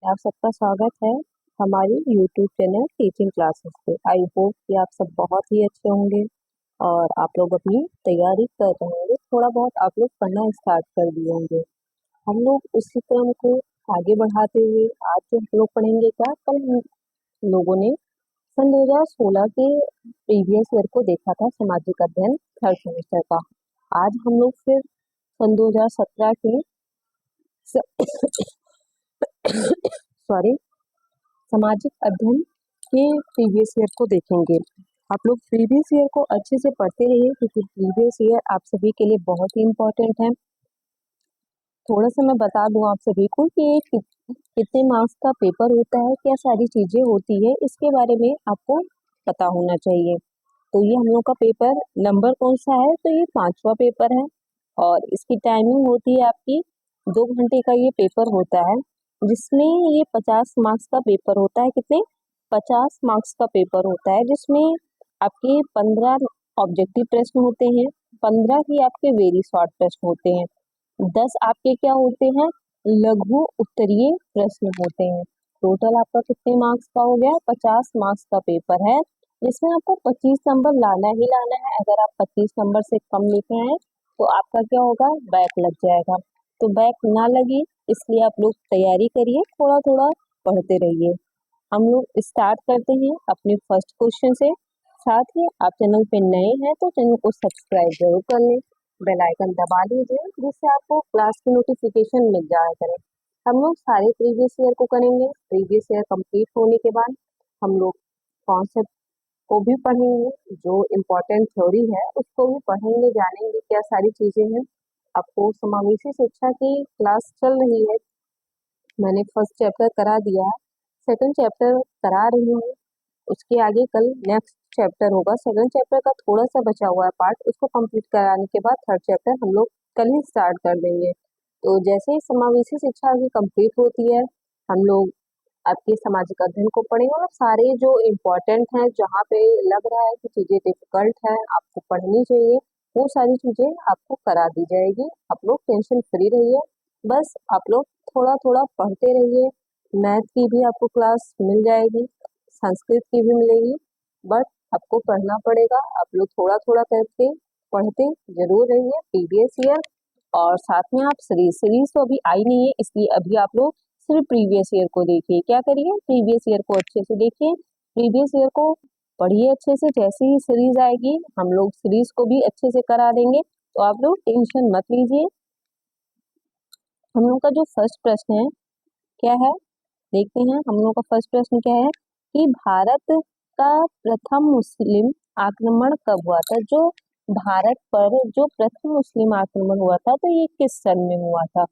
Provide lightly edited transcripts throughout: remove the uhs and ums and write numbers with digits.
आप सबका स्वागत है हमारे यूट्यूब चैनल टीचिंग क्लासेस पे। आई होप कि आप सब बहुत ही अच्छे होंगे और आप लोग अपनी तैयारी कर रहे होंगे। थोड़ा बहुत आप लोग पढ़ना स्टार्ट कर दिए होंगे। हम लोग उसी क्रम को आगे बढ़ाते हुए आज जो हम लोग पढ़ेंगे, क्या कल हम लोगों ने सन 2016 के प्रीवियस ईयर को देखा था, सामाजिक अध्ययन थर्ड सेमेस्टर का। आज हम लोग फिर सन 2017 के सॉरी सामाजिक अध्ययन के प्रीवियस ईयर को देखेंगे। आप लोग प्रीवियस ईयर को अच्छे से पढ़ते रहिए क्योंकि प्रीवियस ईयर आप सभी के लिए बहुत ही इम्पोर्टेंट है। थोड़ा सा मैं बता दूं आप सभी को कि ये कितने मार्क्स का पेपर होता है, क्या सारी चीजें होती है, इसके बारे में आपको पता होना चाहिए। तो ये हम लोग का पेपर नंबर कौन सा है, तो ये 5वां पेपर है और इसकी टाइमिंग होती है आपकी 2 घंटे का ये पेपर होता है, जिसमें ये 50 मार्क्स का पेपर होता है। कितने? 50 मार्क्स का पेपर होता है, जिसमें आपके 15 ऑब्जेक्टिव प्रश्न होते हैं, 15 ही आपके वेरी शॉर्ट प्रश्न होते हैं, 10 आपके क्या होते हैं, लघु उत्तरीय प्रश्न होते हैं। टोटल आपका कितने मार्क्स का हो गया? 50 मार्क्स का पेपर है, जिसमें आपको 25 नंबर लाना ही लाना है। अगर आप 25 नंबर से कम लेके आए तो आपका क्या होगा, बैक लग जाएगा। तो बैक ना लगे इसलिए आप लोग तैयारी करिए, थोड़ा थोड़ा पढ़ते रहिए। हम लोग स्टार्ट करते हैं अपने फर्स्ट क्वेश्चन से। साथ ही आप चैनल पे नए हैं तो चैनल को सब्सक्राइब जरूर कर लें, बेल आइकन दबा लीजिए जिससे आपको क्लास की नोटिफिकेशन मिल जाया करे। हम लोग सारे प्रीवियस ईयर को करेंगे। प्रीवियस ईयर कंप्लीट होने के बाद हम लोग कॉन्सेप्ट को भी पढ़ेंगे, जो इम्पोर्टेंट थ्योरी है उसको भी पढ़ेंगे, जानेंगे क्या सारी चीजें हैं। आपको समावेशी शिक्षा की क्लास चल रही है, मैंने फर्स्ट चैप्टर करा दिया है, सेकंड चैप्टर करा रही हूँ। उसके आगे कल नेक्स्ट चैप्टर होगा, सेकंड चैप्टर का थोड़ा सा बचा हुआ है पार्ट, उसको कंप्लीट कराने के बाद थर्ड चैप्टर हम लोग कल ही स्टार्ट कर देंगे। तो जैसे ही समावेशी शिक्षा की कंप्लीट होती है, हम लोग आपके सामाजिक अध्ययन को पढ़ेंगे और सारे जो इम्पोर्टेंट हैं, जहाँ पे लग रहा है कि चीजें डिफिकल्ट है आपको पढ़नी चाहिए, वो सारी चीजें आपको करा दी जाएगी। आप लोग टेंशन फ्री रहिए, बस आप लोग थोड़ा थोड़ा पढ़ते रहिए। मैथ की भी आपको क्लास मिल जाएगी, संस्कृत की भी मिलेगी, बट आपको पढ़ना पड़ेगा। आप लोग थोड़ा थोड़ा करके पढ़ते जरूर रहिए प्रीवियस ईयर। और साथ में आप सीरीज तो अभी आई नहीं है, इसलिए अभी आप लोग सिर्फ प्रीवियस ईयर को देखिए। क्या करिए, प्रीवियस ईयर को अच्छे से देखिए, प्रीवियस ईयर को पढ़िए अच्छे से। जैसे ही सीरीज आएगी हम लोग सीरीज को भी अच्छे से करा देंगे, तो आप लोग टेंशन मत लीजिए। हम लोग का जो फर्स्ट प्रश्न है क्या है, देखते हैं हम लोग का फर्स्ट प्रश्न क्या है कि भारत का प्रथम मुस्लिम आक्रमण कब हुआ था। जो भारत पर जो प्रथम मुस्लिम आक्रमण हुआ था, तो ये किस सन में हुआ था।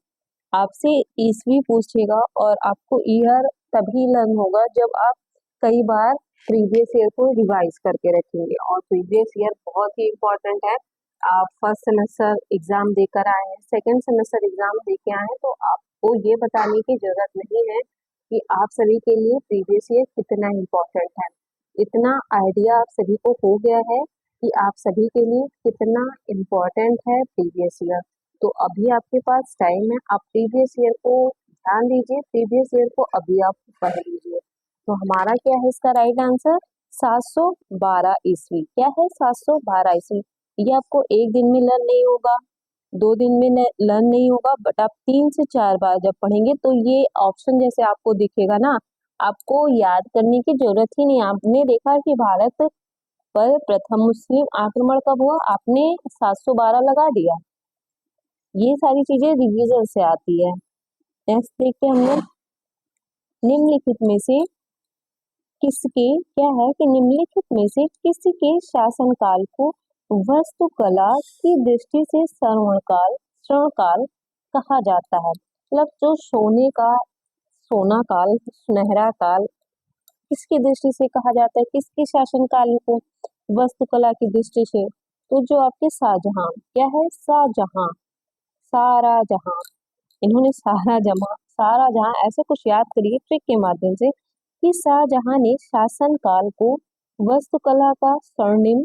आपसे ईस्वी पूछेगा और आपको ईयर तभी लर्न होगा जब आप कई बार प्रीवियस ईयर को रिवाइज करके रखेंगे। और प्रीवियस ईयर बहुत ही इम्पोर्टेंट है। आप फर्स्ट सेमेस्टर एग्जाम देकर आए हैं, सेकेंड सेमेस्टर एग्जाम देके आए हैं, तो आपको ये बताने की जरूरत नहीं है कि आप सभी के लिए प्रीवियस ईयर कितना इम्पोर्टेंट है। इतना आइडिया आप सभी को हो गया है कि आप सभी के लिए कितना इम्पोर्टेंट है प्रीवियस ईयर। तो अभी आपके पास टाइम है, आप प्रीवियस ईयर को ध्यान दीजिए, प्रीवियस ईयर को अभी आप पढ़ लीजिए। तो हमारा क्या है इसका राइट आंसर, 712 ईस्वी। क्या है, 712 ईस्वी। ये आपको एक दिन में लर्न नहीं होगा, 2 दिन में लर्न नहीं होगा, बट आप 3 से 4 बार जब पढ़ेंगे तो ये ऑप्शन जैसे आपको दिखेगा ना, आपको याद करने की जरूरत ही नहीं। आपने देखा कि भारत पर प्रथम मुस्लिम आक्रमण कब हुआ, आपने 712 लगा दिया। ये सारी चीजें रिवीजन से आती है। नेक्स्ट देखते हैं हम लोग, निम्नलिखित में से किसके, क्या है कि निम्नलिखित में से किसी के शासनकाल को वास्तुकला की दृष्टि से स्वर्णकाल कहा जाता है। मतलब जो सोना काल, सुनहरा काल किसकी दृष्टि से कहा जाता है, किसके शासनकाल को वास्तुकला की दृष्टि से, तो जो आपके शाहजहां, क्या है, शाहजहां, सारा जहां, इन्होंने सारा जहां ऐसे कुछ याद करिए ट्रिक के माध्यम से कि शाहजहां ने शासन काल को वास्तुकला का स्वर्णिम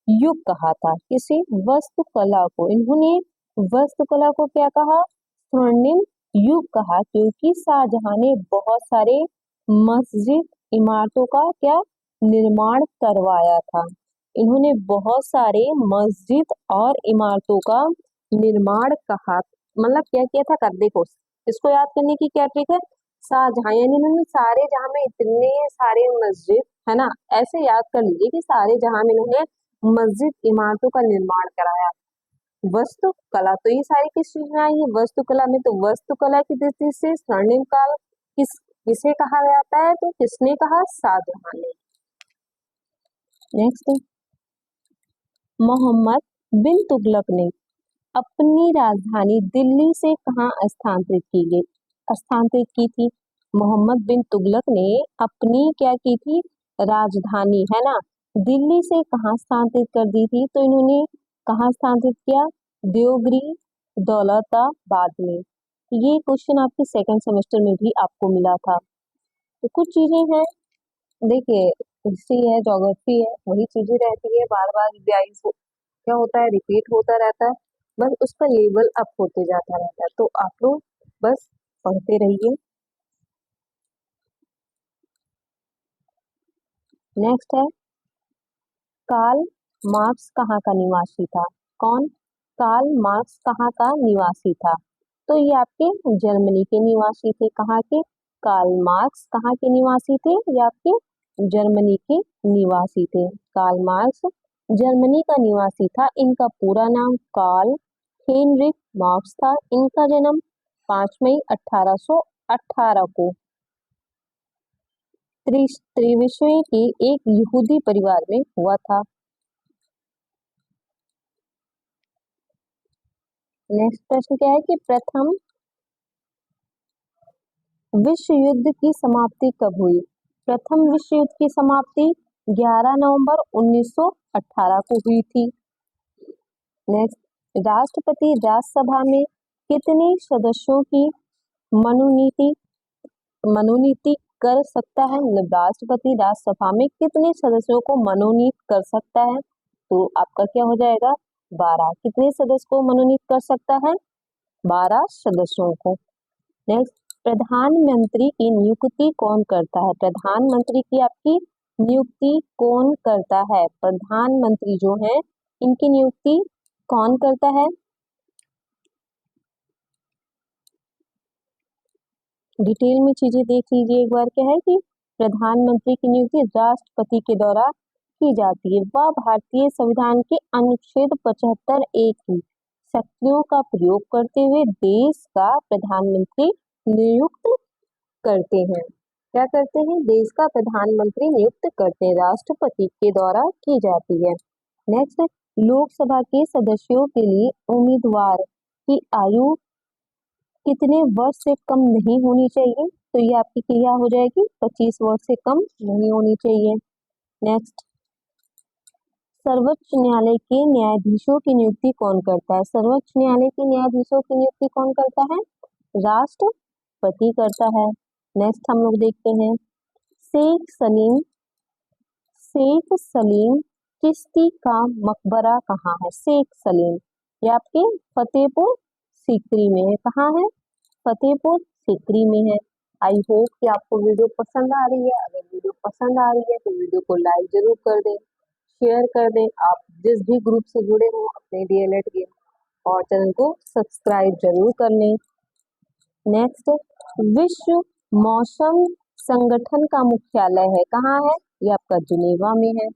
युग कहा था। किसे, वास्तुकला को, इन्होंने वास्तुकला को क्या कहा, स्वर्णिम युग कहा क्योंकि शाहजहां ने बहुत सारे मस्जिद इमारतों का क्या निर्माण करवाया था। इन्होंने बहुत सारे मस्जिद और इमारतों का निर्माण कहा, मतलब क्या किया था कर देखो। इसको याद करने की क्या ट्रिक है, शाहजहां यानी इन्होंने सारे जहां में इतने सारे मस्जिद है ना, ऐसे याद कर लीजिए कि सारे जहां में इन्होंने मस्जिद इमारतों का निर्माण कराया। वस्तुकला, तो ये सारी किस चीज में आई है, वस्तुकला में। तो वस्तुकला की दृष्टि से स्वर्णिम काल किसे कहा जाता है, तो किसने कहा, शाहजहां ने। नेक्स्ट, मोहम्मद बिन तुगलक ने अपनी राजधानी दिल्ली से कहाँ स्थानांतरित की थी। मोहम्मद बिन तुगलक ने अपनी क्या की थी, राजधानी है ना, दिल्ली से कहाँ स्थानांतरित कर दी थी। तो इन्होंने कहाँ स्थानांतरित किया, देवगिरी दौलताबाद में। ये क्वेश्चन आपके सेकंड सेमेस्टर में भी आपको मिला था। तो कुछ चीजें हैं, देखिए हिस्ट्री है, ज्योग्राफी है, वही चीजें रहती है, बार बार रिवाइज क्या होता है, रिपीट होता रहता है, बस उसका लेवल अप होते जाता रहता है। तो आप लोग बस पढ़ते रहिए। नेक्स्ट है, कार्ल मार्क्स कहाँ का निवासी था। कौन, कार्ल मार्क्स कहाँ का निवासी था। तो ये आपके जर्मनी के निवासी थे। कहाँ के, कार्ल मार्क्स कहाँ के निवासी थे, ये आपके जर्मनी के निवासी थे। कार्ल मार्क्स जर्मनी का निवासी था। इनका पूरा नाम कार्ल हेनरिक मार्क्स था। इनका जन्म 5 मई 1818 को त्रिविश्वे के एक यहूदी परिवार में हुआ था। नेक्स्ट प्रश्न क्या है कि प्रथम विश्व युद्ध की समाप्ति कब हुई। प्रथम विश्व युद्ध की समाप्ति 11 नवंबर 1918 को हुई थी। नेक्स्ट, राष्ट्रपति राज्यसभा में कितने सदस्यों की मनोनीति कर सकता है। मतलब राष्ट्रपति राज्यसभा में कितने सदस्यों को मनोनीत कर सकता है। तो आपका क्या हो जाएगा, 12। कितने सदस्य को मनोनीत कर सकता है, 12 सदस्यों को। नेक्स्ट, प्रधानमंत्री की नियुक्ति कौन करता है। प्रधानमंत्री की आपकी नियुक्ति कौन करता है। प्रधानमंत्री जो है इनकी नियुक्ति कौन करता है। डिटेल में चीजें देख लीजिए एक बार। क्या है कि प्रधानमंत्री की नियुक्ति राष्ट्रपति के द्वारा की जाती है। वह भारतीय संविधान के अनुच्छेद 75(a) की शक्तियों का प्रयोग करते हुए देश का प्रधानमंत्री नियुक्त करते हैं। क्या करते हैं, देश का प्रधानमंत्री नियुक्त करते हैं, राष्ट्रपति के द्वारा की जाती है। नेक्स्ट, लोकसभा के सदस्यों के लिए उम्मीदवार की आयु कितने वर्ष से कम नहीं होनी चाहिए। तो ये आपकी क्रिया हो जाएगी 25 वर्ष से कम नहीं होनी चाहिए। नेक्स्ट, सर्वोच्च न्यायालय के न्यायाधीशों की नियुक्ति कौन करता है। सर्वोच्च न्यायालय के न्यायाधीशों की नियुक्ति कौन करता है, राष्ट्रपति करता है। नेक्स्ट हम लोग देखते हैं, शेख सलीम चिश्ती का मकबरा कहाँ है। शेख सलीम ये आपके फतेहपुर सीकरी में है। कहाँ है, फतेहपुर सीकरी में है। आई होप कि आपको वीडियो पसंद आ रही है। अगर वीडियो पसंद आ रही है तो वीडियो को लाइक जरूर कर दें, शेयर कर दें। आप जिस भी ग्रुप से जुड़े हो अपने डीएलएड के, और चैनल को सब्सक्राइब जरूर कर लें। नेक्स्ट, विश्व मौसम संगठन का मुख्यालय है कहाँ है, ये आपका जिनेवा में है।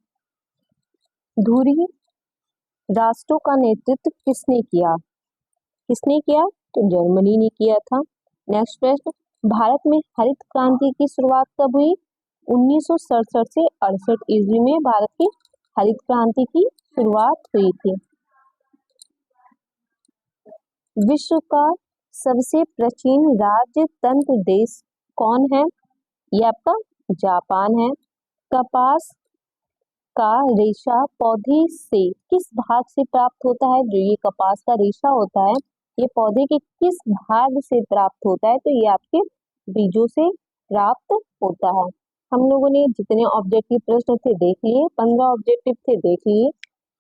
धुरी राष्ट्रों का नेतृत्व किसने किया, तो जर्मनी ने किया था। नेक्स्ट प्रश्न, भारत में हरित क्रांति की शुरुआत कब हुई। 1967 से 68 ईस्वी में भारत की हरित क्रांति की शुरुआत हुई थी। विश्व का सबसे प्राचीन राजतंत्र देश कौन है, ये आपका जापान है। कपास का रेशा पौधे से किस भाग से प्राप्त होता है। जो ये कपास का रेशा होता है ये पौधे के किस भाग से प्राप्त होता है, तो ये आपके बीजों से प्राप्त होता है। हम लोगों ने जितने ऑब्जेक्टिव प्रश्न थे देख लिए, 15 ऑब्जेक्टिव थे देख लिए।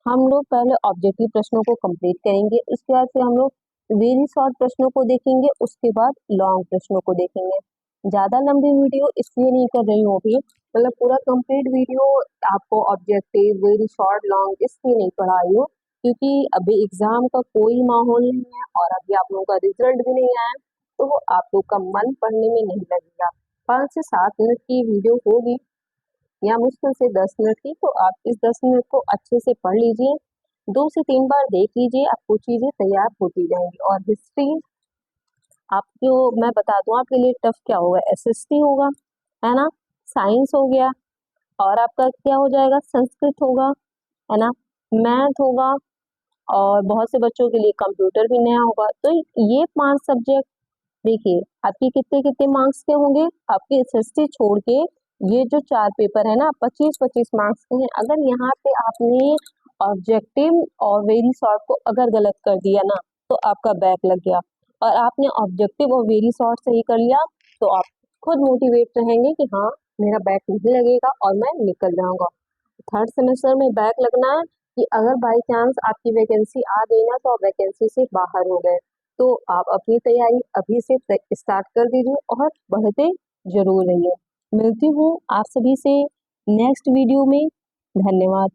हम लोग पहले ऑब्जेक्टिव प्रश्नों को कंप्लीट करेंगे, उसके बाद फिर हम लोग वेरी शॉर्ट प्रश्नों को देखेंगे, उसके बाद लॉन्ग प्रश्नों को देखेंगे। ज़्यादा लंबी वीडियो इसलिए नहीं कर रही हूँ अभी, मतलब पूरा कंप्लीट वीडियो आपको ऑब्जेक्टिव वेरी शॉर्ट लॉन्ग इसलिए नहीं पढ़ा रही हूँ, क्योंकि अभी एग्जाम का कोई माहौल नहीं है और अभी आप लोगों का रिजल्ट भी नहीं आया, तो वो आप लोग का मन पढ़ने में नहीं लगेगा। 5 से 7 मिनट की वीडियो होगी या मुश्किल से 10 मिनट की, तो आप इस 10 मिनट को अच्छे से पढ़ लीजिए, 2 से 3 बार देख लीजिए, आपको चीजें तैयार होती जाएंगी। और हिस्ट्री आप जो मैं बता दूं आपके लिए टफ क्या होगा, एसएसटी होगा, है ना, साइंस हो गया, और आपका क्या हो जाएगा, संस्कृत होगा, है ना, मैथ होगा, और बहुत से बच्चों के लिए कंप्यूटर भी नया होगा। तो ये 5 सब्जेक्ट देखिए आपके कितने कितने मार्क्स के होंगे, आपके एसएसटी छोड़ के ये जो 4 पेपर है ना 25-25 मार्क्स के हैं। अगर यहाँ पे आपने ऑब्जेक्टिव और वेरी शॉर्ट को अगर गलत कर दिया ना, तो आपका बैक लग गया, और आपने ऑब्जेक्टिव और वेरी शॉर्ट सही कर लिया, तो आप खुद मोटिवेट रहेंगे कि हाँ मेरा बैक नहीं लगेगा और मैं निकल जाऊंगा। थर्ड सेमेस्टर में बैक लगना है कि अगर बाई चांस आपकी वैकेंसी आ गई ना, तो आप वैकेंसी से बाहर हो गए, तो आप अपनी तैयारी अभी से स्टार्ट कर दीजिए और बढ़ते जरूर रहिए। मिलती हूँ आप सभी से नेक्स्ट वीडियो में। धन्यवाद।